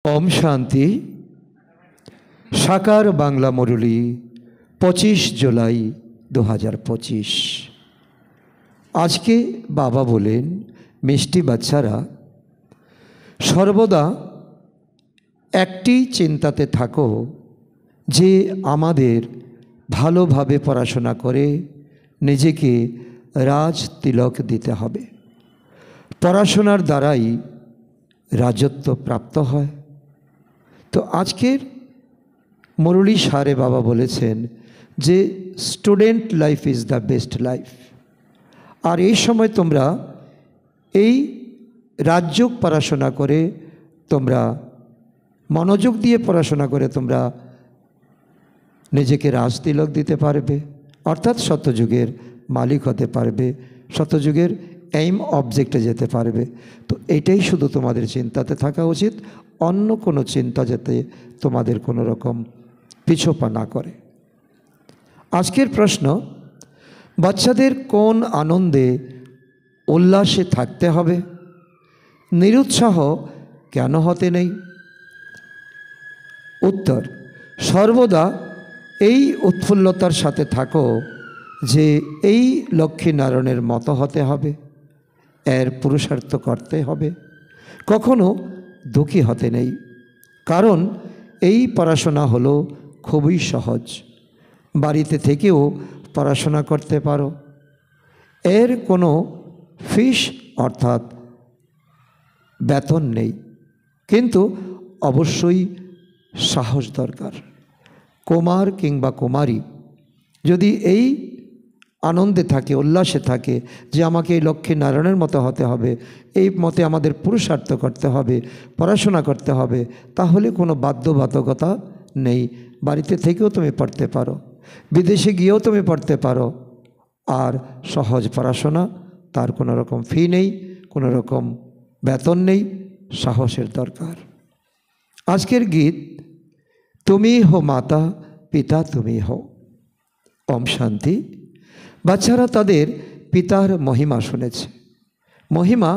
ओम शांति। साकार बांगला मुरली 25 जुलाई 2025। आज के बाबा बोलें मिष्टि बाच्चारा सर्वदा एकटी चिंताते थाको जे आमादेर भालोभावे पढ़ाशोना करे निजेके राज तिलक दीते हबे। पढ़ाशोनार द्वाराई राजत्व प्राप्त है। तो आजकेर मुरली सारे बाबा बोलेছেন जे student life is the best life. और ये समय तुम्हारा এই রাজযোগ পড়াশোনা করে তোমরা মনোযোগ দিয়ে পড়াশোনা করে তোমরা নিজেকে রাজ তিলক দিতে পারবে, অর্থাৎ সত্যযুগের মালিক হতে পারবে, সত্যযুগের এইম অবজেক্টে যেতে পারবে। তো এটাই শুধু তোমাদের চিন্তাতে থাকা উচিত, অন্য কোনো চিন্তা যাতে তোমাদের কোনো রকম পিছপা না করে। আজকের প্রশ্ন, বাচ্চাদের কোন আনন্দে উল্লাসে থাকতে হবে, নিরুৎসাহ কেন হতে নেই? উত্তর, সর্বদা এই উৎফুল্লতার সাথে থাকো যে এই লক্ষ্মীনারায়ণের মতো হতে হবে, এর পুরুষার্থ করতে হবে, কখনো দুঃখী হতে নেই। কারণ এই পড়াশোনা হলো খুবই সহজ, বাড়িতে থেকেও পড়াশোনা করতে পারো। এর কোনো ফিস অর্থাৎ বেতন নেই, কিন্তু অবশ্যই সাহস দরকার। কুমার কিংবা কুমারী যদি এই আনন্দে থাকে, উল্লাসে থাকে যে আমাকে এই লক্ষ্মী নারায়ণের মতো হতে হবে, এই মতে আমাদের পুরুষার্থ করতে হবে, পড়াশোনা করতে হবে, তাহলে কোনো বাধ্যবাধকতা নেই। বাড়িতে থেকেও তুমি পড়তে পারো, বিদেশে গিয়েও তুমি পড়তে পারো। আর সহজ পড়াশোনা, তার কোনো রকম ফি নেই, কোনো রকম বেতন নেই, সাহসের দরকার। আজকের গীত তুমি হো মাতা পিতা তুমি হো। ওম শান্তি। বাচ্চারা তাদের পিতার মহিমা শুনেছে। মহিমা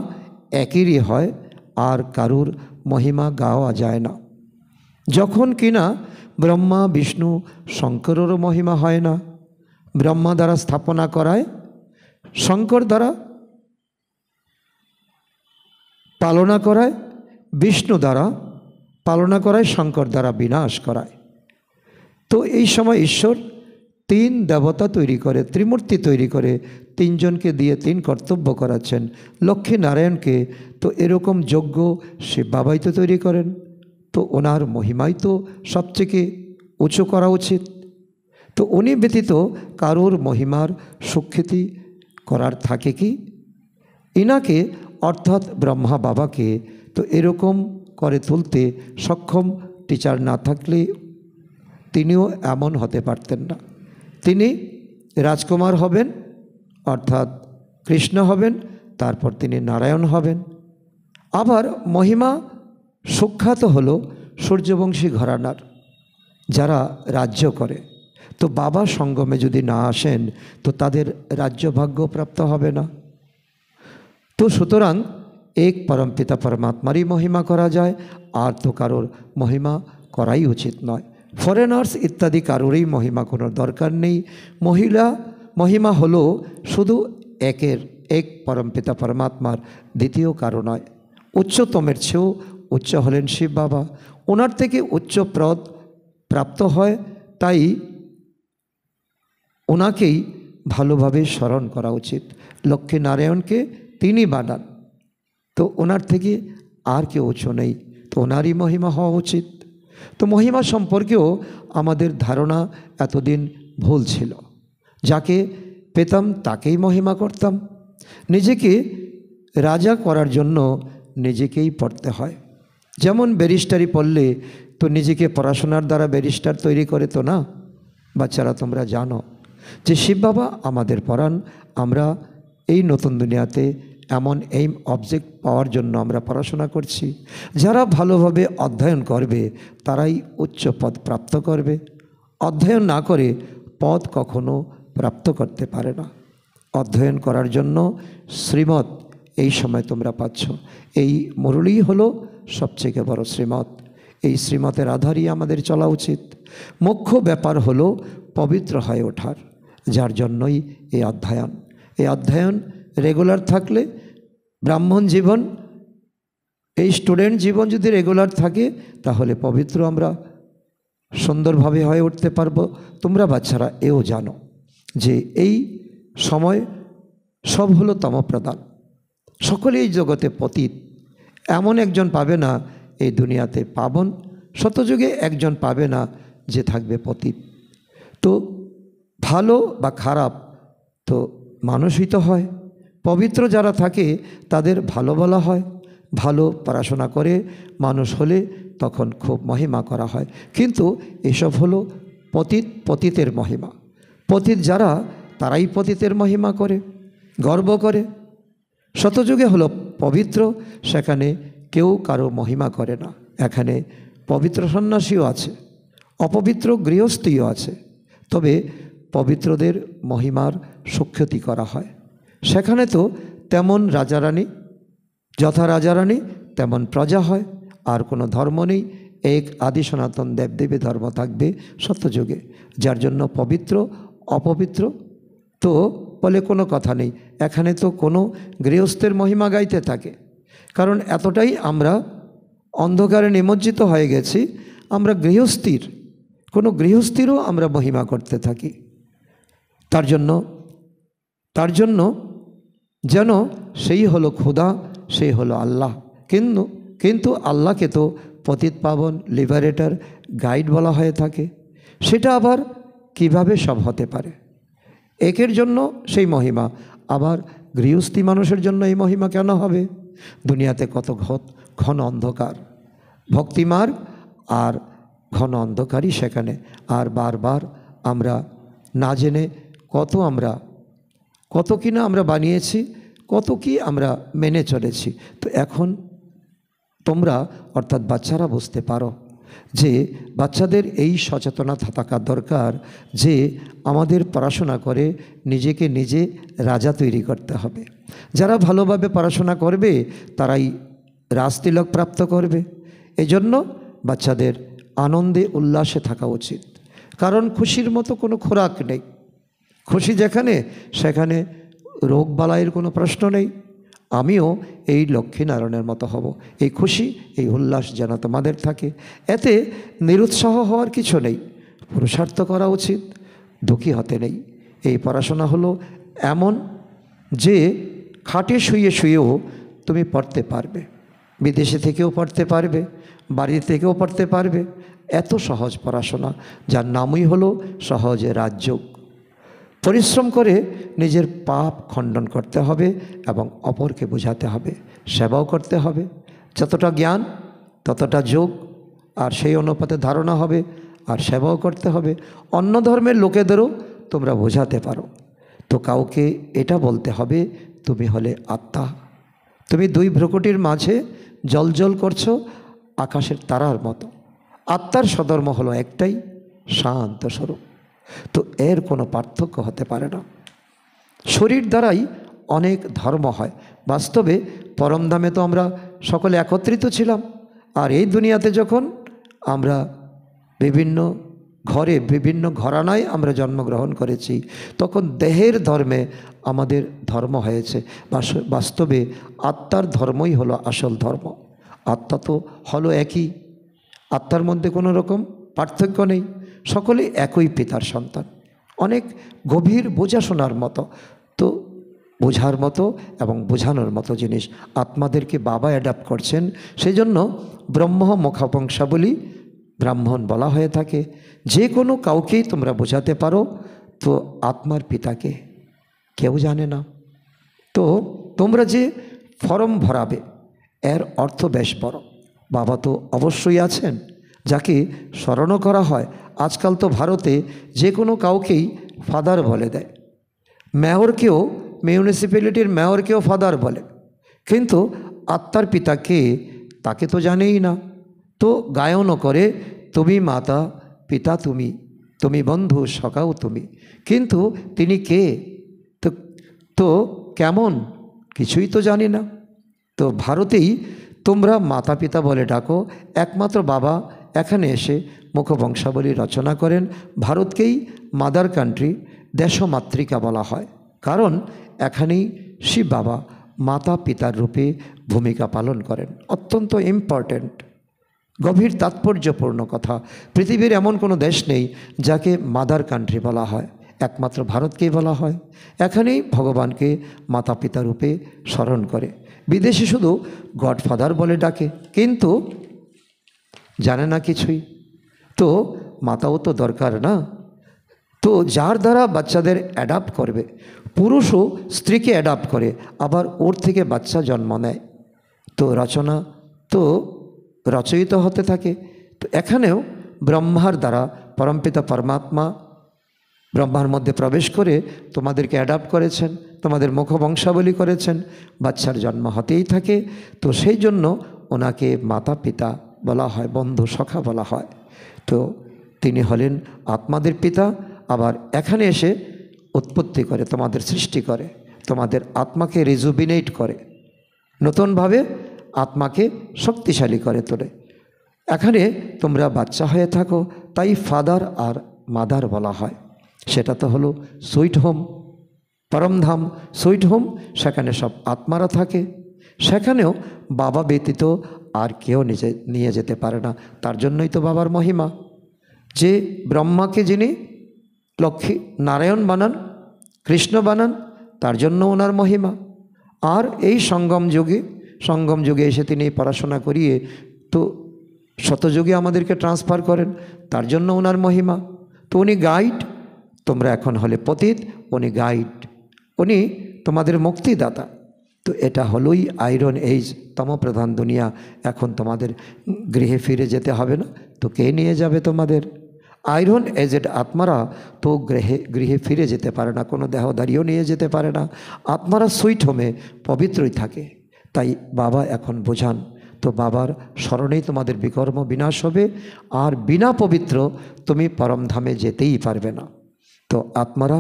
একই হয়, আর কারুর মহিমা গাওয়া যায় না। যখন কিনা ব্রহ্মা বিষ্ণু শঙ্করেরও মহিমা হয় না। ব্রহ্মা দ্বারা স্থাপনা করায়, শঙ্কর দ্বারা পালনা করায়, বিষ্ণু দ্বারা পালনা করায়, শঙ্কর দ্বারা বিনাশ করায়। তো এই সময় ঈশ্বর তিন দেবতা তৈরি করে, ত্রিমূর্তি তৈরি করে, তিনজনকে দিয়ে তিন কর্তব্য করাচ্ছেন। লক্ষ্মী নারায়ণকে তো এরকম যোগ্য শিব বাবাই তো তৈরি করেন, তো ওনার মহিমাই তো সবথেকে উঁচু করা উচিত। তো উনি ব্যতীত কারোর মহিমার সুখ্যাতি করার থাকে কি? ইনাকে অর্থাৎ ব্রহ্মা বাবাকে তো এরকম করে তুলতে সক্ষম টিচার না থাকলে তিনিও এমন হতে পারতেন না। তিনি রাজকুমার হবেন, অর্থাৎ কৃষ্ণ হবেন, তারপর তিনি নারায়ণ হবেন। আবার মহিমা সুখ্যাত হলো সূর্যবংশী ঘরানার, যারা রাজ্য করে। তো বাবা সঙ্গমে যদি না আসেন তো তাদের রাজ্য ভাগ্য প্রাপ্ত হবে না। তো সুতরাং এক পরমপিতা পরমাত্মারই মহিমা করা যায়, আর তো কারোর মহিমা করাই উচিত নয়। ফরেনার্স ইত্যাদি কারোরই মহিমা কোনো দরকার নেই। মহিমা হলো শুধু এক পরমপিতা পরমাত্মার, দ্বিতীয় কারো নয়। উচ্চতমের চেয়েও উচ্চ হলেন শিব বাবা, ওনার থেকে উচ্চ পদ প্রাপ্ত হয়, তাই ওনাকেই ভালোভাবে স্মরণ করা উচিত। লক্ষ্মী নারায়ণকে তিনি বানান, তো ওনার থেকে আর কেউ উচ্চ নেই, তো ওনারই মহিমা হওয়া উচিত। তো মহিমা সম্পর্কেও আমাদের ধারণা এতদিন ভুল ছিল। যাকে পেতাম তাকেই মহিমা করতাম। নিজেকে রাজা করার জন্য নিজেকেই পড়তে হয়। যেমন ব্যারিস্টারি পড়লে তো নিজেকে পড়াশোনার দ্বারা ব্যারিস্টার তৈরি করে তো না। বাচ্চারা তোমরা জানো যে শিব বাবা আমাদের পড়ান, আমরা এই নতুন দুনিয়াতে এমন এইম অবজেক্ট পাওয়ার জন্য আমরা পড়াশোনা করছি। যারা ভালোভাবে অধ্যয়ন করবে তারাই উচ্চ পদ প্রাপ্ত করবে। অধ্যয়ন না করে পদ কখনো প্রাপ্ত করতে পারে না। অধ্যয়ন করার জন্য শ্রীমত এই সময় তোমরা পাচ্ছ। এই মুরলি হলো সবচেয়ে বড় শ্রীমত। এই শ্রীমতের আধারই আমাদের চলা উচিত। মুখ্য ব্যাপার হলো পবিত্র হয়ে ওঠার, যার জন্যই এই অধ্যয়ন। এই অধ্যয়ন রেগুলার থাকলে ব্রাহ্মণ জীবন, এই স্টুডেন্ট জীবন যদি রেগুলার থাকে, তাহলে পবিত্র আমরা সুন্দরভাবে হয়ে উঠতে পারবো। তোমরা বাচ্চারা এও জানো যে এই সময় সব হলো তমপ্রধান, সকলেই জগতে পতিত। এমন একজন পাবে না এই দুনিয়াতে পাবন, শতযুগে একজন পাবে না যে থাকবে পতিত। তো ভালো বা খারাপ তো মানুষই তো হয়। পবিত্র যারা থাকে তাদের ভালো বলা হয়, ভালো পড়াশোনা করে মানুষ হলে তখন খুব মহিমা করা হয়। কিন্তু এসব হলো পতিতের মহিমা। পতিত যারা, তারাই পতিতের মহিমা করে, গর্ব করে। শতযুগে হলো পবিত্র, সেখানে কেউ কারো মহিমা করে না। এখানে পবিত্র সন্ন্যাসীও আছে, অপবিত্র গৃহস্থীও আছে, তবে পবিত্রদের মহিমার সুখ্যাতি করা হয়। সেখানে তো তেমন রাজারানী, যথা রাজারানী তেমন প্রজা হয়, আর কোনো ধর্ম নেই। এক আদি সনাতন দেবদেবী ধর্ম থাকবে সত্যযুগে, যার জন্য পবিত্র অপবিত্র তো বলে কোনো কথা নেই। এখানে তো কোনো গৃহস্থের মহিমা গাইতে থাকে, কারণ এতটাই আমরা অন্ধকারে নিমজ্জিত হয়ে গেছি, আমরা কোনো গৃহস্থিরও আমরা মহিমা করতে থাকি। তার জন্য যেন সেই হলো খোদা, সেই হলো আল্লাহ। কিন্তু আল্লাহকে তো পতিত পাবন, লিবারেটর, গাইড বলা হয়ে থাকে। সেটা আবার কিভাবে সব হতে পারে? একের জন্য সেই মহিমা, আবার গৃহস্থী মানুষের জন্য এই মহিমা কেন হবে? দুনিয়াতে কত ঘন অন্ধকার, ভক্তিমার্গ আর ঘন অন্ধকারই সেখানে। আর বারবার আমরা না জেনে কত কি না আমরা বানিয়েছি, কত কি আমরা মেনে চলেছি। তো এখন তোমরা অর্থাৎ বাচ্চারা বুঝতে পারো যে বাচ্চাদের এই সচেতনতা থাকা দরকার যে আমাদের পড়াশোনা করে নিজেকে নিজে রাজা তৈরি করতে হবে। যারা ভালোভাবে পড়াশোনা করবে তারাই রাজতিলক প্রাপ্ত করবে। এজন্য বাচ্চাদের আনন্দে উল্লাসে থাকা উচিত, কারণ খুশির মতো কোনো খোরাক নেই। খুশি যেখানে, সেখানে রোগ বালাইয়ের কোনো প্রশ্ন নেই। আমিও এই লক্ষ্মীনারায়ণের মতো হব। এই খুশি, এই উল্লাস যেন তোমাদের থাকে। এতে নিরুৎসাহ হওয়ার কিছু নেই, পুরুষার্থ করা উচিত, দুঃখী হতে নেই। এই পড়াশোনা হলো এমন যে খাটে শুয়েও তুমি পড়তে পারবে, বিদেশে থেকেও পড়তে পারবে, বাড়ি থেকেও পড়তে পারবে। এত সহজ পড়াশোনা, যার নামই হলো সহজে রাজযোগ। পরিশ্রম করে নিজের পাপ খণ্ডন করতে হবে এবং অপরকে বোঝাতে হবে, সেবাও করতে হবে। যতটা জ্ঞান ততটা যোগ, আর সেই অনুপাতে ধারণা হবে, আর সেবাও করতে হবে। অন্য ধর্মের লোকেদেরও তোমরা বোঝাতে পারো। তো কাউকে এটা বলতে হবে, তুমি হলে আত্মা, তুমি দুই ভ্রুকুটির মাঝে জ্বলজ্বল করছো আকাশের তারার মতো। আত্মার সধর্ম হলো একটাই, শান্ত স্বরূপ। তো এর কোনো পার্থক্য হতে পারে না। শরীর দ্বারাই অনেক ধর্ম হয়। বাস্তবে পরমধামে তো আমরা সকলে একত্রিত ছিলাম, আর এই দুনিয়াতে যখন আমরা বিভিন্ন ঘরানায় আমরা জন্মগ্রহণ করেছি, তখন দেহের ধর্মে আমাদের ধর্ম হয়েছে। বাস্তবে আত্মার ধর্মই হলো আসল ধর্ম। আত্মা তো হলো একই, আত্মার মধ্যে কোনো রকম পার্থক্য নেই, সকলে একই পিতার সন্তান। অনেক গভীর বোঝাশোনার মতো, তো বোঝার মতো এবং বোঝানোর মতো জিনিস। আত্মাদেরকে বাবা অ্যাডাপ্ট করছেন, সেই জন্য ব্রহ্ম মুখাবংশাবলী ব্রাহ্মণ বলা হয়ে থাকে। যে কোনো কাউকেই তোমরা বোঝাতে পারো, তো আত্মার পিতাকে কেউ জানে না। তো তোমরা যে ফর্ম ভরাবে এর অর্থ বেশ বড়। বাবা তো অবশ্যই আছেন, যাকে স্মরণও করা হয়। আজকাল তো ভারতে যে কোনো কাউকেই ফাদার বলে দেয়, মেয়রকেও, মিউনিসিপ্যালিটির মেয়রকেও ফাদার বলে, কিন্তু আত্মার পিতা কে তাকে তো জানেই না। তো গায়নও করে, তুমি মাতা পিতা তুমি, তুমি বন্ধু সখাও তুমি, কিন্তু তিনি কে তো কেমন কিছুই তো জানি না। তো ভারতেই তোমরা মাতা পিতা বলে ডাকো। একমাত্র বাবা এখানে এসে মুখবংশাবলী রচনা করেন। ভারতকেই মাদার কান্ট্রি, দেশমাতৃকা বলা হয়, কারণ এখানেই শিব বাবা মাতা পিতার রূপে ভূমিকা পালন করেন। অত্যন্ত ইম্পর্ট্যান্ট, গভীর তাৎপর্যপূর্ণ কথা। পৃথিবীর এমন কোনো দেশ নেই যাকে মাদার কান্ট্রি বলা হয়, একমাত্র ভারতকেই বলা হয়। এখানেই ভগবানকে মাতা পিতা রূপে স্মরণ করে। বিদেশে শুধু গডফাদার বলে ডাকে, কিন্তু জানে না কিছুই। তো মাতাও তো দরকার না? তো যার দ্বারা বাচ্চাদের অ্যাডাপ্ট করবে, পুরুষও স্ত্রীকে অ্যাডাপ্ট করে, আবার ওর থেকে বাচ্চা জন্ম নেয়। তো রচনা তো রচয়িত হতে থাকে। তো এখানেও ব্রহ্মার দ্বারা পরমপিতা পরমাত্মা ব্রহ্মার মধ্যে প্রবেশ করে তোমাদেরকে অ্যাডাপ্ট করেছেন, তোমাদের মুখবংশাবলী করেছেন, বাচ্চার জন্ম হতেই থাকে। তো সেই জন্য ওনাকে মাতা পিতা বলা হয়, বন্ধু সখা বলা হয়। তো তিনি হলেন আত্মাদের পিতা, আবার এখানে এসে উৎপত্তি করে, তোমাদের সৃষ্টি করে, তোমাদের আত্মাকে রিজুবিনেট করে, নতুনভাবে আত্মাকে শক্তিশালী করে তোলে। এখানে তোমরা বাচ্চা হয়ে থাকো, তাই ফাদার আর মাদার বলা হয়। সেটা তো হলো সুইট হোম, পরমধাম, সুইট হোম। সেখানে সব আত্মারা থাকে, সেখানেও বাবা ব্যতীত আর কেউ নিয়ে যেতে পারে না। তার জন্যই তো বাবার মহিমা, যে ব্রহ্মাকে যিনি লক্ষ্মী নারায়ণ বানান, কৃষ্ণ বানান, তার জন্য ওনার মহিমা। আর এই সঙ্গম যুগে এসে তিনি পড়াশোনা করিয়ে তো শতযুগে আমাদেরকে ট্রান্সফার করেন, তার জন্য ওনার মহিমা। তো উনি গাইড, তোমরা এখন হলে পতিত, উনি গাইড, উনি তোমাদের মুক্তিদাতা। তো এটা হলোই আয়রন এজ, তমপ্রধান দুনিয়া। এখন তোমাদের গৃহে ফিরে যেতে হবে না, তো কে নিয়ে যাবে তোমাদের? আয়রন এজেড আত্মারা তো গৃহে ফিরে যেতে পারে না, কোনো দেহধারীও নিয়ে যেতে পারে না। আত্মারা সুইট হোমে পবিত্রই থাকে। তাই বাবা এখন বোঝান, তো বাবার স্মরণেই তোমাদের বিকর্ম বিনাশ হবে, আর বিনা পবিত্র তুমি পরমধামে যেতেই পারবে না। তো আত্মারা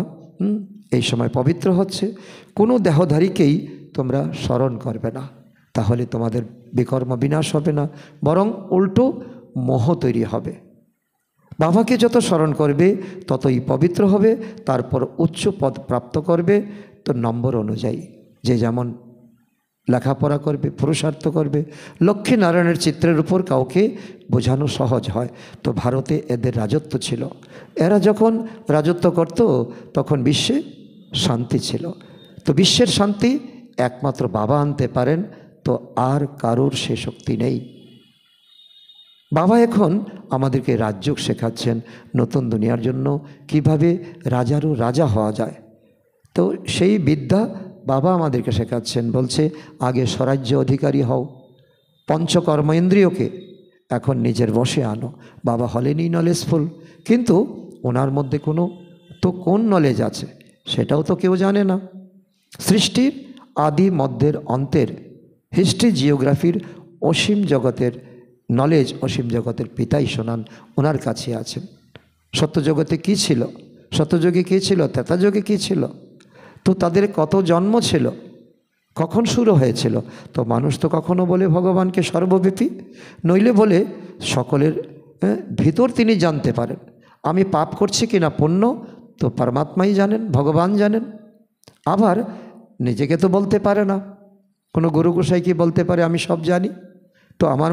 এই সময় পবিত্র হচ্ছে, কোনো দেহধারীকেই তোমরা স্মরণ করবে না, তাহলে তোমাদের বিকর্ম বিনাশ হবে না, বরং উল্টো মোহ তৈরি হবে। বাবাকে যত স্মরণ করবে ততই পবিত্র হবে, তারপর উচ্চ পদ প্রাপ্ত করবে। তো নম্বর অনুযায়ী যে যেমন লেখাপড়া করবে, পুরুষার্থ করবে। লক্ষ্মীনারায়ণের চিত্রের উপর কাউকে বোঝানো সহজ হয়। তো ভারতে এদের রাজত্ব ছিল, এরা যখন রাজত্ব করত তখন বিশ্বে শান্তি ছিল। তো বিশ্বের শান্তি একমাত্র বাবা আনতে পারেন, তো আর কারোর সে শক্তি নেই। বাবা এখন আমাদেরকে রাজযোগ শেখাচ্ছেন, নতুন দুনিয়ার জন্য কিভাবে রাজারও রাজা হওয়া যায়। তো সেই বিদ্যা বাবা আমাদেরকে শেখাচ্ছেন, বলছে আগে স্বরাজ্য অধিকারী হও, পঞ্চকর্মেন্দ্রিয়কে এখন নিজের বশে আনো। বাবা হলেনই নলেজফুল, কিন্তু ওনার মধ্যে কোন নলেজ আছে সেটাও তো কেউ জানে না। সৃষ্টির আদি মধ্যের অন্তের হিস্ট্রি জিওগ্রাফির অসীম জগতের নলেজ অসীম জগতের পিতাই শোনান, ওনার কাছে আছেন। সত্যজগতে কী ছিল, সত্যযুগে কী ছিল, ত্রেতাযুগে কী ছিল, তো তাদের কত জন্ম ছিল, কখন শুরু হয়েছিল। তো মানুষ তো কখনো বলে ভগবানকে সর্বব্যাপী, নইলে বলে সকলের ভিতর তিনি জানতে পারেন। আমি পাপ করছি কি না পুণ্য, তো পরমাত্মাই জানেন, ভগবান জানেন। আবার নিজেকে তো বলতে পারে না, কোনো গুরু গোসাই কি বলতে পারে আমি সব জানি, তো আমার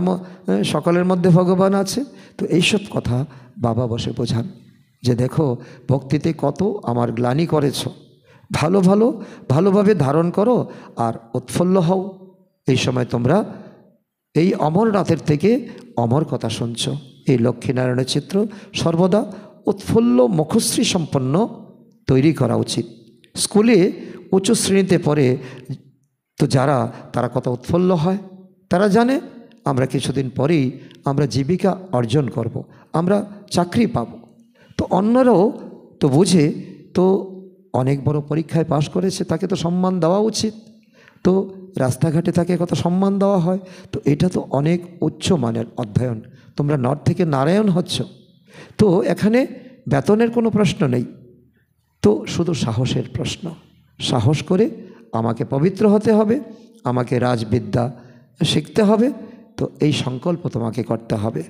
সকলের মধ্যে ভগবান আছে। তো এইসব কথা বাবা বসে বোঝান, যে দেখো ভক্তিতে কত আমার গ্লানি করেছ, ভালোভাবে ধারণ করো আর উৎফুল্ল হও। এই সময় তোমরা এই অমরনাথের থেকে অমর কথা শুনছ। এই লক্ষ্মীনারায়ণের চিত্র সর্বদা উৎফুল্ল মুখশ্রী সম্পন্ন তৈরি করা উচিত। স্কুলে উচ্চ শ্রেণীতে পড়ে তো তারা কত উৎফুল্ল হয়, তারা জানে আমরা কিছুদিন পরেই আমরা জীবিকা অর্জন করব, আমরা চাকরি পাব। তো অন্যরাও তো বুঝে, তো অনেক বড় পরীক্ষায় পাশ করেছে, তাকে তো সম্মান দেওয়া উচিত। তো রাস্তাঘাটে তাকে কত সম্মান দেওয়া হয়। তো এটা তো অনেক উচ্চ মানের অধ্যয়ন, তোমরা নর্থ থেকে নারায়ণ হচ্ছ। তো এখানে বেতনের কোনো প্রশ্ন নেই, তো শুধু সাহসের প্রশ্ন। সাহস করে আমাকে পবিত্র হতে হবে, আমাকে রাজবিদ্যা শিখতে হবে। তো এই সংকল্প তোমাকে করতে হবে,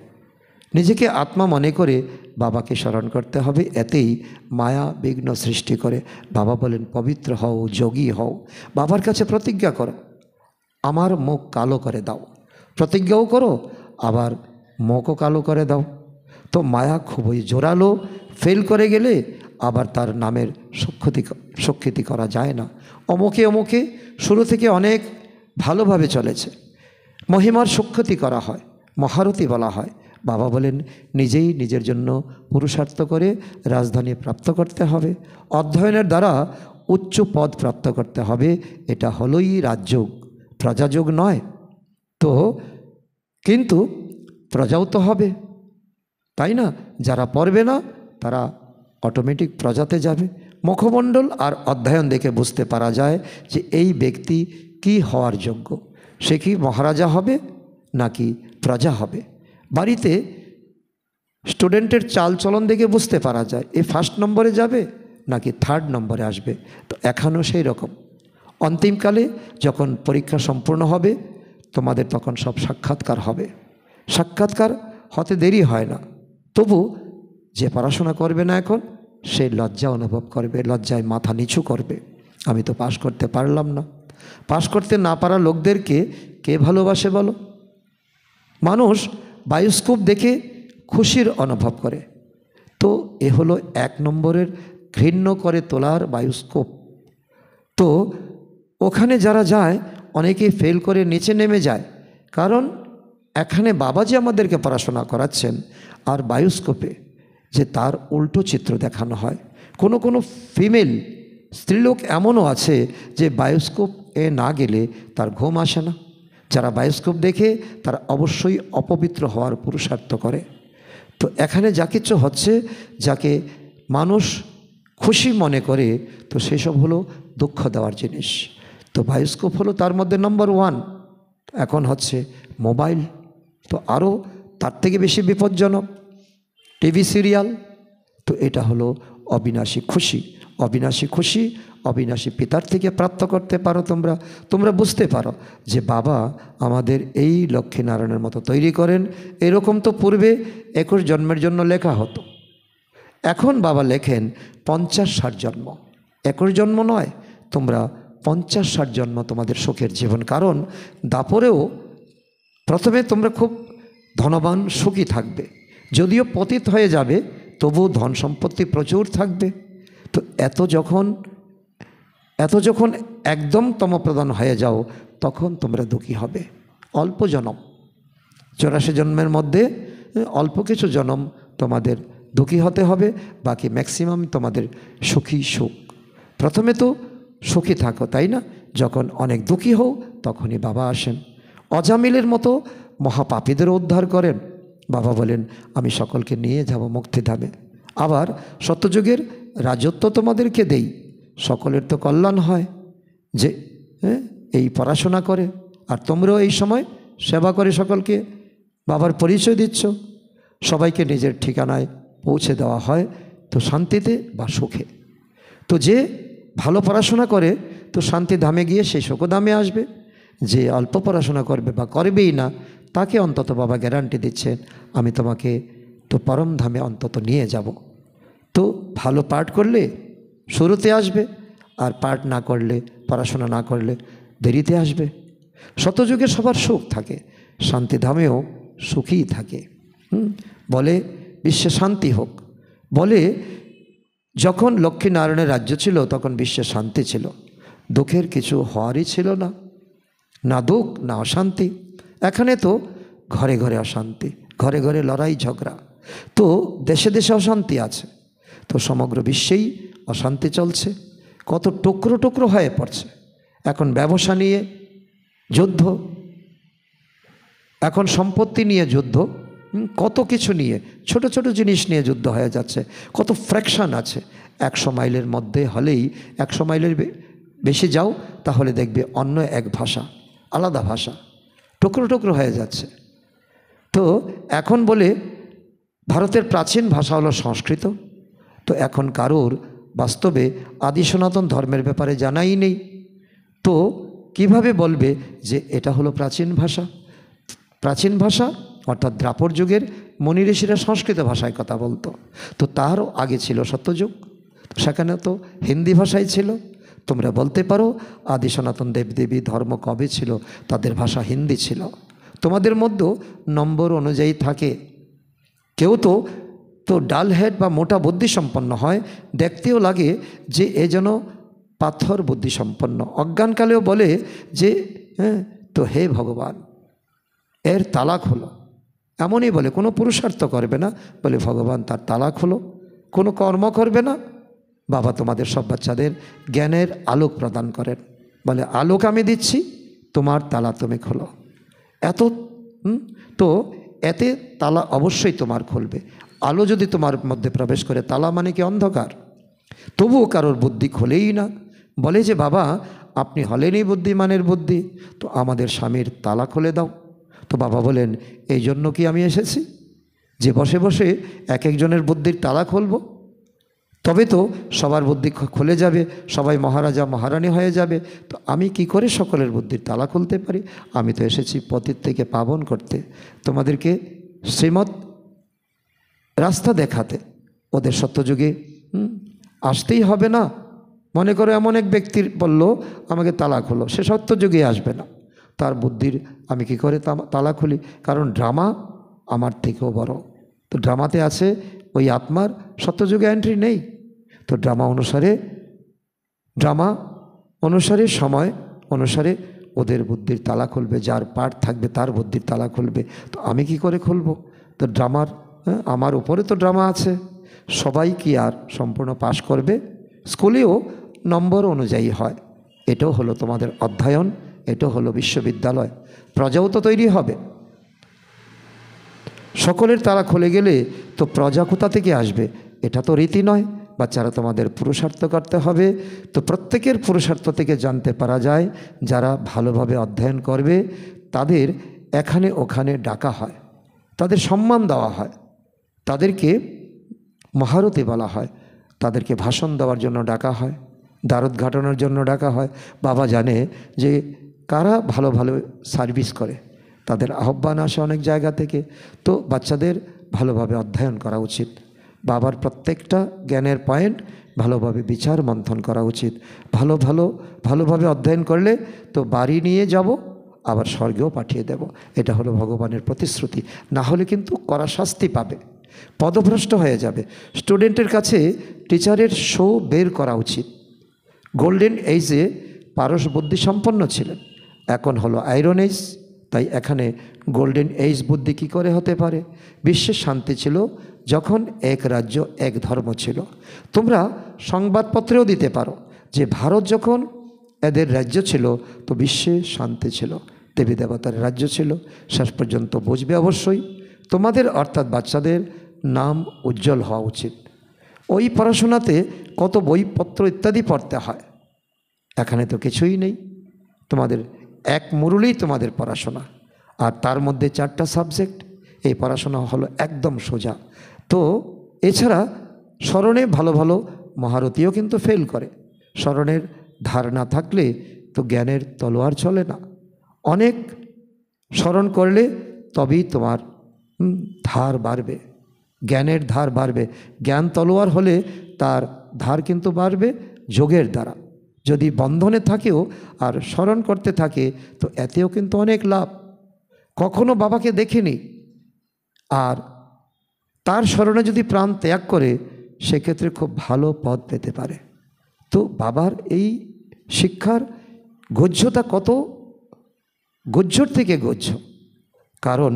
নিজেকে আত্মা মনে করে বাবাকে স্মরণ করতে হবে। এতেই মায়া বিঘ্ন সৃষ্টি করে। বাবা বলেন পবিত্র হও, যোগী হও। বাবার কাছে প্রতিজ্ঞা করো, আমার মুখ কালো করে দাও। প্রতিজ্ঞাও করো, আবার মুখও কালো করে দাও। তো মায়া খুবই জোরালো, ফেল করে গেলে আবার তার নামের স্বীকৃতি করা যায় না। অমুকে অমুকে শুরু থেকে অনেক ভালোভাবে চলেছে, মহিমার স্বীকৃতি করা হয়, মহারথী বলা হয়। বাবা বলেন নিজেই নিজের জন্য পুরুষার্থ করে রাজধানী প্রাপ্ত করতে হবে, অধ্যয়নের দ্বারা উচ্চ পদ প্রাপ্ত করতে হবে। এটা হলোই রাজযোগ, প্রজাযোগ নয়। তো কিন্তু প্রজাও তো হবে, তাই না? যারা পড়বে না তারা অটোমেটিক প্রজাতে যাবে। মুখমণ্ডল আর অধ্যয়ন দেখে বুঝতে পারা যায় যে এই ব্যক্তি কি হওয়ার যোগ্য। সে কি মহারাজা হবে নাকি প্রজা হবে। বাড়িতে স্টুডেন্টের চাল চলন দেখে বুঝতে পারা যায় এ ফার্স্ট নম্বরে যাবে নাকি থার্ড নম্বরে আসবে। তো এখনও সেই রকম অন্তিমকালে যখন পরীক্ষা সম্পূর্ণ হবে তোমাদের তখন সব সাক্ষাৎকার হবে। সাক্ষাৎকার হতে দেরি হয় না, তবু যে পড়াশোনা করবে না এখন সে লজ্জা অনুভব করবে, লজ্জায় মাথা নিচু করবে। আমি তো পাশ করতে পারলাম না। পাশ করতে না পারা লোকদেরকে কে ভালোবাসে বলো? মানুষ বায়োস্কোপ দেখে খুশির অনুভব করে। তো এ হলো 1 নম্বরের ঘৃণ্য করে তোলার বায়োস্কোপ। তো ওখানে যারা যায় অনেকে ফেল করে নিচে নেমে যায়, কারণ এখানে বাবা যে আমাদেরকে পড়াশোনা করাচ্ছেন আর বায়োস্কোপে যে তার উল্টো চিত্র দেখানো হয়। কোনো কোনো ফিমেল স্ত্রীলোক এমনও আছে যে বায়োস্কোপ এ না গেলে তার ঘুম আসে না। যারা বায়োস্কোপ দেখে তারা অবশ্যই অপবিত্র হওয়ার পুরুষার্থ করে। তো এখানে যা কিছু হচ্ছে, যাকে মানুষ খুশি মনে করে, তো সেসব হলো দুঃখ দেওয়ার জিনিস। তো বায়োস্কোপ হলো তার মধ্যে নম্বর 1। এখন হচ্ছে মোবাইল, তো আরও তার থেকে বেশি বিপজ্জনক টিভি সিরিয়াল। তো এটা হলো অবিনাশী খুশি। অবিনাশী খুশি অবিনাশী পিতার থেকে প্রাপ্ত করতে পারো তোমরা বুঝতে পারো যে বাবা আমাদের এই লক্ষ্মীনারায়ণের মতো তৈরি করেন। এরকম তো পূর্বে 21 জন্মের জন্য লেখা হতো, এখন বাবা লেখেন 50-60 জন্ম। 21 জন্ম নয়, তোমরা 50-60 জন্ম তোমাদের সুখের জীবন। কারণ দাপরেও প্রথমে তোমরা খুব ধনবান সুখী থাকবে, যদিও পতিত হয়ে যাবে তবু ধন সম্পত্তি প্রচুর থাকবে। তো এত যখন একদম তমপ্রধান হয়ে যাও তখন তোমরা দুঃখী হবে। অল্প জন্ম, 84 জন্মের মধ্যে অল্প কিছু জন্ম তোমাদের দুঃখী হতে হবে, বাকি ম্যাক্সিমাম তোমাদের সুখী সুখ। প্রথমে তো সুখী থাকো, তাই না? যখন অনেক দুঃখী হও তখনই বাবা আসেন। অজামিলের মতো মহাপাপীদেরও উদ্ধার করেন। বাবা বলেন আমি সকলকে নিয়ে যাব মুক্তিধামে। আবার সত্যযুগের রাজত্ব তোমাদেরকে দেই, সকলের তো কল্যাণ হয় যে এই পড়াশোনা করে, আর তোমরাও এই সময় সেবা করে সকলকে বাবার পরিচয় দিচ্ছ। সবাইকে নিজের ঠিকানায় পৌঁছে দেওয়া হয়, তো শান্তিতে বা সুখে। তো যে ভালো পড়াশোনা করে তো শান্তিধামে গিয়ে সেই সুখধামে আসবে। যে অল্প পড়াশোনা করবে বা করবেই না তাকে অন্তত বাবা গ্যারান্টি দিচ্ছেন আমি তোমাকে তো পরম ধামে অন্তত নিয়ে যাব। তো ভালো পাঠ করলে শুরুতে আসবে, আর পাঠ না করলে, পড়াশোনা না করলে দেরিতে আসবে। শতযুগে সবার সুখ থাকে, শান্তিধামেও সুখী থাকে। বলে বিশ্বে শান্তি হোক। বলে যখন লক্ষ্মীনারায়ণের রাজ্য ছিল তখন বিশ্বে শান্তি ছিল, দুঃখের কিছু হওয়ারই ছিল না, না দুঃখ না অশান্তি। এখানে তো ঘরে ঘরে অশান্তি, ঘরে ঘরে লড়াই ঝগড়া। তো দেশে দেশে অশান্তি আছে, তো সমগ্র বিশ্বেই অশান্তি চলছে, কত টুকরো টুকরো হয়ে পড়ছে। এখন ব্যবসা নিয়ে যুদ্ধ, এখন সম্পত্তি নিয়ে যুদ্ধ, কত কিছু নিয়ে, ছোট ছোট জিনিস নিয়ে যুদ্ধ হয়ে যাচ্ছে। কত ফ্র্যাকশন আছে। 100 মাইলের মধ্যে হলেই 100 মাইলের বেশি যাও তাহলে দেখবে অন্য এক ভাষা, আলাদা ভাষা, টুকরো টুকরো হয়ে যাচ্ছে। তো এখন বলে ভারতের প্রাচীন ভাষা হলো সংস্কৃত। তো এখন কারোর বাস্তবে আদি সনাতন ধর্মের ব্যাপারে জানাই নেই। তো কিভাবে বলবে যে এটা হলো প্রাচীন ভাষা? প্রাচীন ভাষা অর্থাৎ দ্রাপর যুগের মুনি ঋষিরা সংস্কৃত ভাষায় কথা বলতো। তো তারও আগে ছিল সত্যযুগ, সেখানে তো হিন্দি ভাষাই ছিল। তোমরা বলতে পারো আদি সনাতন দেবদেবী ধর্ম কবে ছিল, তাদের ভাষা হিন্দি ছিল। তোমাদের মধ্যে নম্বর অনুযায়ী থাকে, কেউ তো তো ডাল হেড বা মোটা বুদ্ধিসম্পন্ন হয়, দেখতেও লাগে যে এ যেন পাথর বুদ্ধিসম্পন্ন। অজ্ঞানকালেও বলে যে হ্যাঁ তো হে ভগবান এর তালাক হলো, এমনই বলে। কোনো পুরুষার্থ করবে না, বলে ভগবান তার তালাক হলো। কোনো কর্ম করবে না, বাবা তোমাদের সব বাচ্চাদের জ্ঞানের আলোক প্রদান করেন, বলে আলোক আমি দিচ্ছি, তোমার তালা তুমি খোলো। এত তো এতে তালা অবশ্যই তোমার খুলবে। আলো যদি তোমার মধ্যে প্রবেশ করে, তালা মানে কি অন্ধকার, তবুও কারোর বুদ্ধি খোলেই না। বলে যে বাবা আপনি হলেনই বুদ্ধিমানের বুদ্ধি, তো আমাদের স্বামীর তালা খুলে দাও। তো বাবা বলেন এই জন্য কি আমি এসেছি যে বসে বসে এক একজনের বুদ্ধির তালা খুলব? তবে তো সবার বুদ্ধি খুলে যাবে, সবাই মহারাজা মহারানী হয়ে যাবে। তো আমি কি করে সকলের বুদ্ধির তালা খুলতে পারি? আমি তো এসেছি পতিত থেকে পাবন করতে, তোমাদেরকে শ্রীমৎ রাস্তা দেখাতে। ওদের সত্যযুগে আসতেই হবে না। মনে করো এমন এক ব্যক্তির বলল আমাকে তালা খোলো, সে সত্যযুগে আসবে না। তার বুদ্ধির আমি কি করে তালা খুলি? কারণ ড্রামা আমার থেকেও বড়। তো ড্রামাতে আছে ওই আত্মার, সত্যযুগে এন্ট্রি নেই। তো ড্রামা অনুসারে সময় অনুসারে ওদের বুদ্ধির তালা খুলবে, যার পাঠ থাকবে তার বুদ্ধির তালা খুলবে। তো আমি কি করে খুলবো? তো ড্রামার আমার উপরে তো ড্রামা আছে। সবাই কি আর সম্পূর্ণ পাশ করবে? স্কুলেও নম্বর অনুযায়ী হয়। এটাও হলো তোমাদের অধ্যয়ন, এটাও হলো বিশ্ববিদ্যালয়। প্রজাও তো তৈরি হবে। সকলের তালা খুলে গেলে তো প্রজা কোথা থেকে আসবে? এটা তো রীতি নয়। বাচ্চারা তোমাদের পুরুষার্থ করতে হবে। তো প্রত্যেকের পুরুষার্থ থেকে জানতে পারা যায়, যারা ভালোভাবে অধ্যয়ন করবে তাদের এখানে ওখানে ডাকা হয়, তাদের সম্মান দেওয়া হয়, তাদেরকে মহারথী বলা হয়, তাদেরকে ভাষণ দেওয়ার জন্য ডাকা হয়, দ্বারোদ্ঘাটনের জন্য ডাকা হয়। বাবা জানে যে কারা ভালো ভালো সার্ভিস করে, তাদের আহ্বান আসে অনেক জায়গা থেকে। তো বাচ্চাদের ভালোভাবে অধ্যয়ন করা উচিত। বাবার প্রত্যেকটা জ্ঞানের পয়েন্ট ভালোভাবে বিচার মন্থন করা উচিত। ভালোভাবে অধ্যয়ন করলে তো বাড়ি নিয়ে যাব, আবার স্বর্গেও পাঠিয়ে দেব। এটা হলো ভগবানের প্রতিশ্রুতি। না হলে কিন্তু কড়া শাস্তি পাবে, পদভ্রষ্ট হয়ে যাবে। স্টুডেন্টের কাছে টিচারের শো বের করা উচিত। গোল্ডেন এজে পারস বুদ্ধি সম্পন্ন ছিলেন, এখন হলো আয়রন এজ। তাই এখানে গোল্ডেন এজ বুদ্ধি কী করে হতে পারে? বিশ্বের শান্তি ছিল যখন এক রাজ্য এক ধর্ম ছিল। তোমরা সংবাদপত্রেও দিতে পারো যে ভারত যখন এদের রাজ্য ছিল তো বিশ্বে শান্তি ছিল, দেবী দেবতার রাজ্য ছিল। শেষ পর্যন্ত বুঝবে অবশ্যই। তোমাদের অর্থাৎ বাচ্চাদের নাম উজ্জ্বল হওয়া উচিত। ওই পড়াশোনাতে কত বইপত্র ইত্যাদি পড়তে হয়, এখানে তো কিছুই নেই। তোমাদের এক মুরুলেই তোমাদের পড়াশোনা, আর তার মধ্যে 4টা সাবজেক্ট। এই পড়াশোনা হলো একদম সোজা। তো এছাড়া স্মরণে ভালো ভালো মহারথীও কিন্তু ফেল করে। স্মরণের ধার না থাকলে তো জ্ঞানের তলোয়ার চলে না। অনেক স্মরণ করলে তবেই তোমার ধার বাড়বে, জ্ঞানের ধার বাড়বে। জ্ঞান তলোয়ার হলে তার ধার কিন্তু বাড়বে যোগের দ্বারা। যদি বন্ধনে থাকেও আর স্মরণ করতে থাকে তো এতেও কিন্তু অনেক লাভ। কখনো বাবাকে দেখেনি আর তার স্মরণে যদি প্রাণ ত্যাগ করে, সেক্ষেত্রে খুব ভালো পদ পেতে পারে। তো বাবার এই শিক্ষার গহ্যতা কত গহ্যর থেকে গহ্য, কারণ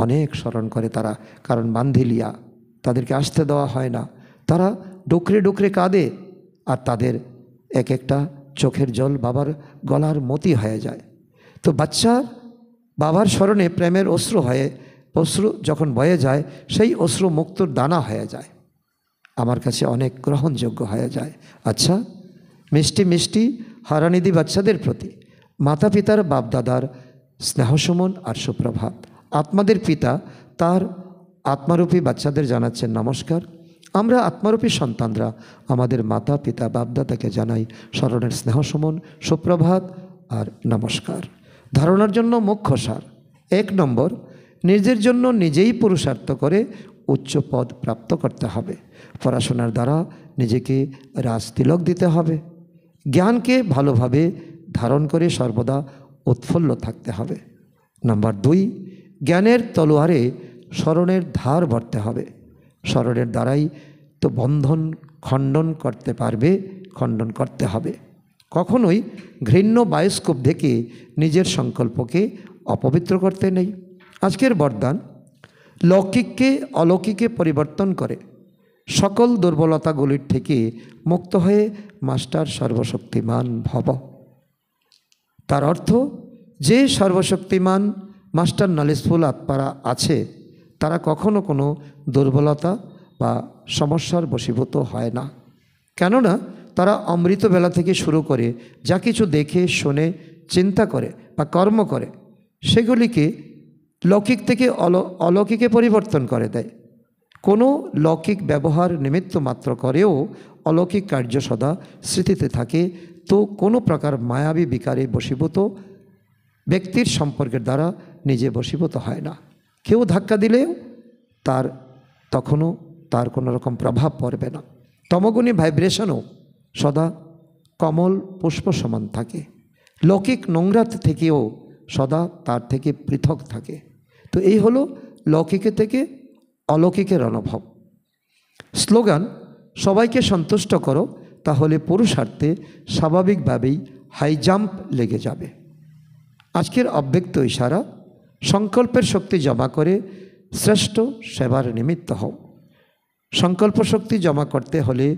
অনেক স্মরণ করে তারা। কারণ বান্ধিলিয়া, তাদেরকে আসতে দেওয়া হয় না, তারা ডোকরে ডোকরে কাঁদে, আর তাদের এক একটা চোখের জল বাবার গলার মতি হয়ে যায়। তো বাচ্চা বাবার স্মরণে প্রেমের অশ্রু যখন বয়ে যায়, সেই অশ্রু মুক্তর দানা হয়ে যায়, আমার কাছে অনেক গ্রহণযোগ্য হয়ে যায়। আচ্ছা, মিষ্টি মিষ্টি হারানিধি বাচ্চাদের প্রতি মাতা পিতার বাপদাদার স্নেহসুমন আর সুপ্রভাত। আত্মাদের পিতা তার আত্মারূপী বাচ্চাদের জানাচ্ছেন নমস্কার। আমরা আত্মারূপী সন্তানরা আমাদের মাতা পিতা বাপদাদাকে জানাই স্মরণের স্নেহসুমন, সুপ্রভাত আর নমস্কার। ধারণার জন্য মুখ্য সার: 1 নম্বর, নিজের জন্য নিজেই পুরুষার্থ করে উচ্চ পদ প্রাপ্ত করতে হবে। পড়াশোনার দ্বারা নিজেকে রাজতিলক দিতে হবে। জ্ঞানকে ভালোভাবে ধারণ করে সর্বদা উৎফুল্ল থাকতে হবে। নাম্বার 2, জ্ঞানের তলোয়ারে স্মরণের ধার ভরতে হবে। স্মরণের দ্বারাই তো বন্ধন খণ্ডন করতে হবে। কখনোই ঘৃণ্য বায়োস্কোপ দেখে নিজের সংকল্পকে অপবিত্র করতে নেই। আজকের বরদান: লৌকিককে অলৌকিকে পরিবর্তন করে সকল দুর্বলতাগুলির থেকে মুক্ত হয়ে মাস্টার সর্বশক্তিমান ভব। তার অর্থ, যে সর্বশক্তিমান মাস্টার নলেজফুল আত্মারা আছে তারা কখনো কোনো দুর্বলতা বা সমস্যার বশীভূত হয় না। কেননা তারা অমৃতবেলা থেকে শুরু করে যা কিছু দেখে, শোনে, চিন্তা করে বা কর্ম করে সেগুলিকে লৌকিক থেকে অলৌকিকে পরিবর্তন করে দেয়। কোনো লৌকিক ব্যবহার নিমিত্ত মাত্র করেও অলৌকিক কার্য সদা স্মৃতিতে থাকে। তো কোনো প্রকার মায়াবী বিকারে বশীভূত ব্যক্তির সম্পর্কের দ্বারা নিজে বশীভূত হয় না। কেউ ধাক্কা দিলেও তখনও তার কোনো রকম প্রভাব পড়বে না। তমগুণী ভাইব্রেশনও সদা কমল পুষ্প সমান থাকে। লৌকিক নোংরা থেকেও সদা তার থেকে পৃথক থাকে। তো এই হলো লৌকিকের থেকে অলৌকিকের অনুভব। স্লোগান: সবাইকে সন্তুষ্ট করো, তাহলে পুরুষার্থে স্বাভাবিকভাবেই হাই জাম্প লেগে যাবে। আজকের অব্যক্ত ইশারা: সংকল্পের শক্তি জমা করে শ্রেষ্ঠ সেবার নিমিত্ত হও। সংকল্প শক্তি জমা করতে হলে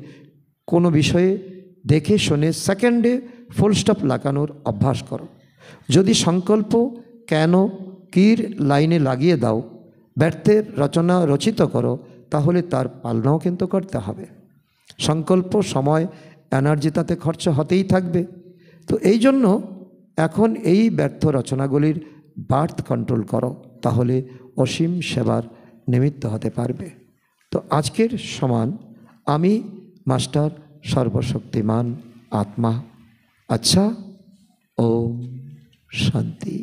কোনো বিষয়ে দেখে শুনে সেকেন্ডে ফুল স্টপ লাগানোর অভ্যাস করো। যদি সংকল্প কেন কির লাইনে লাগিয়ে দাও, ব্যর্থের রচনা রচিত করো, তাহলে তার পালনাও কিন্তু করতে হবে। সংকল্প, সময়, এনার্জি তাতে খরচ হতেই থাকবে। তো এই জন্য এখন এই ব্যর্থ রচনাগুলির বার্থ কন্ট্রোল করো, তাহলে অসীম সেবার নিমিত্ত হতে পারবে। তো আজকের সমান আমি মাস্টার সর্বশক্তিমান আত্মা। আচ্ছা, ওম শান্তি।